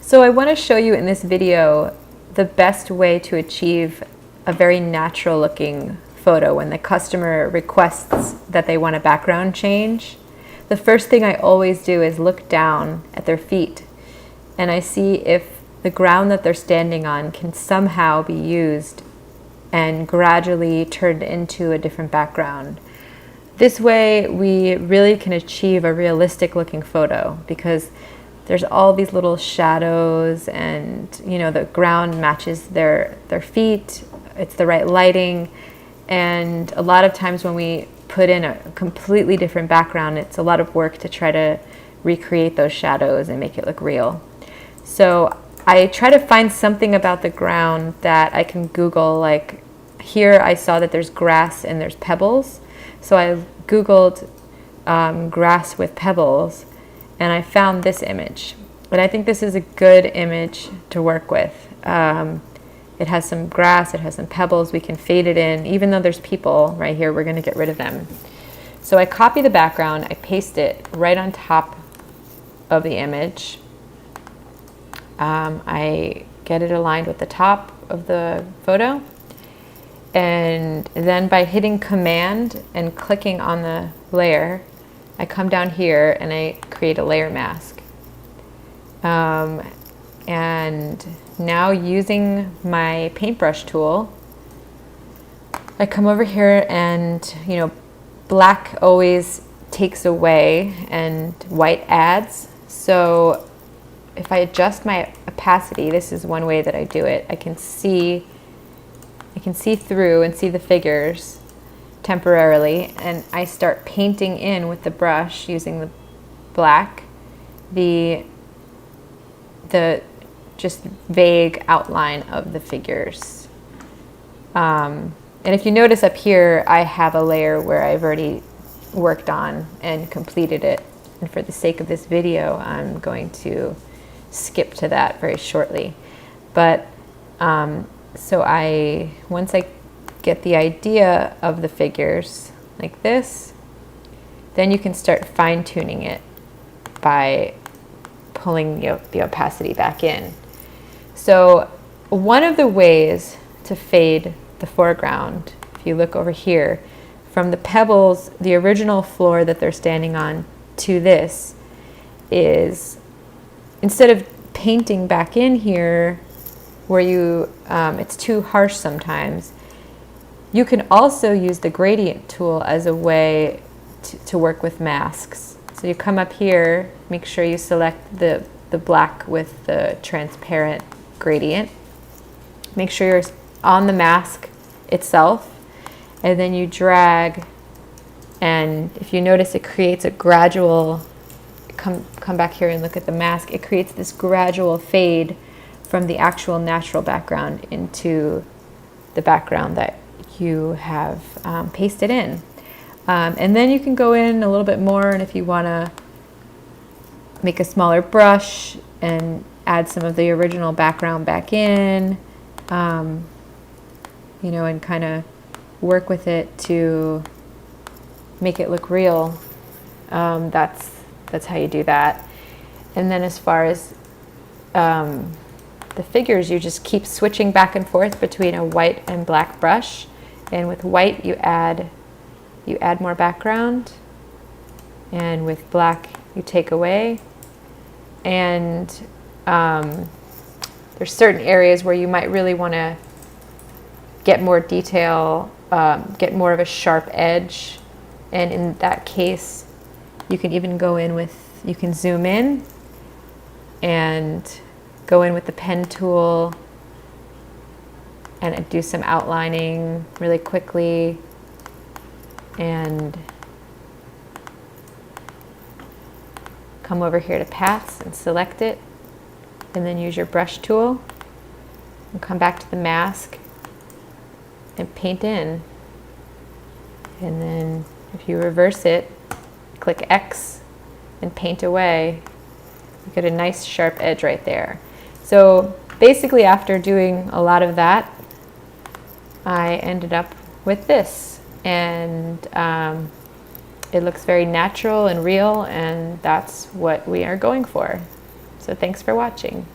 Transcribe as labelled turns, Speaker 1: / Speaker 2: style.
Speaker 1: So I want to show you in this video the best way to achieve a very natural looking photo when the customer requests that they want a background change. The first thing I always do is look down at their feet and I see if the ground that they're standing on can somehow be used and gradually turned into a different background. This way we really can achieve a realistic looking photo because there's all these little shadows and the ground matches their feet, it's the right lighting, and a lot of times when we put in a completely different background, it's a lot of work to try to recreate those shadows and make it look real. So I try to find something about the ground that I can Google. Like here I saw that there's grass and there's pebbles, so I Googled grass with pebbles and I found this image, and I think this is a good image to work with. It has some grass, it has some pebbles, we can fade it in. Even though there's people right here, we're gonna get rid of them. So I copy the background, I paste it right on top of the image. I get it aligned with the top of the photo, and then by hitting Command and clicking on the layer, I come down here and I create a layer mask. And now using my paintbrush tool, I come over here and, black always takes away and white adds. So if I adjust my opacity, this is one way that I do it. I can see through and see the figures temporarily, and I start painting in with the brush using the black, the just vague outline of the figures. And if you notice up here, I have a layer where I've already worked on and completed it. And for the sake of this video, I'm going to skip to that very shortly. But so once I get the idea of the figures like this, then you can start fine-tuning it by pulling the opacity back in. So one of the ways to fade the foreground, if you look over here, from the pebbles, the original floor that they're standing on, to this, is instead of painting back in here where it's too harsh sometimes, you can also use the gradient tool as a way to work with masks. So you come up here, make sure you select the black with the transparent gradient. Make sure you're on the mask itself, and then you drag, and if you notice, it creates a gradual, come back here and look at the mask, it creates this gradual fade from the actual natural background into the background that you have pasted in. And then you can go in a little bit more, and if you want to make a smaller brush and add some of the original background back in, and kind of work with it to make it look real. That's how you do that. And then as far as the figures, you just keep switching back and forth between a white and black brush. And with white, you add more background, and with black, you take away. And there's certain areas where you might really want to get more detail, get more of a sharp edge, and in that case, you can even go in with, you can zoom in and go in with the pen tool and do some outlining really quickly, and come over here to paths and select it, and then use your brush tool and come back to the mask and paint in. And then if you reverse it, click X and paint away, you get a nice sharp edge right there. So basically, after doing a lot of that, I ended up with this, and it looks very natural and real, and that's what we are going for. So thanks for watching.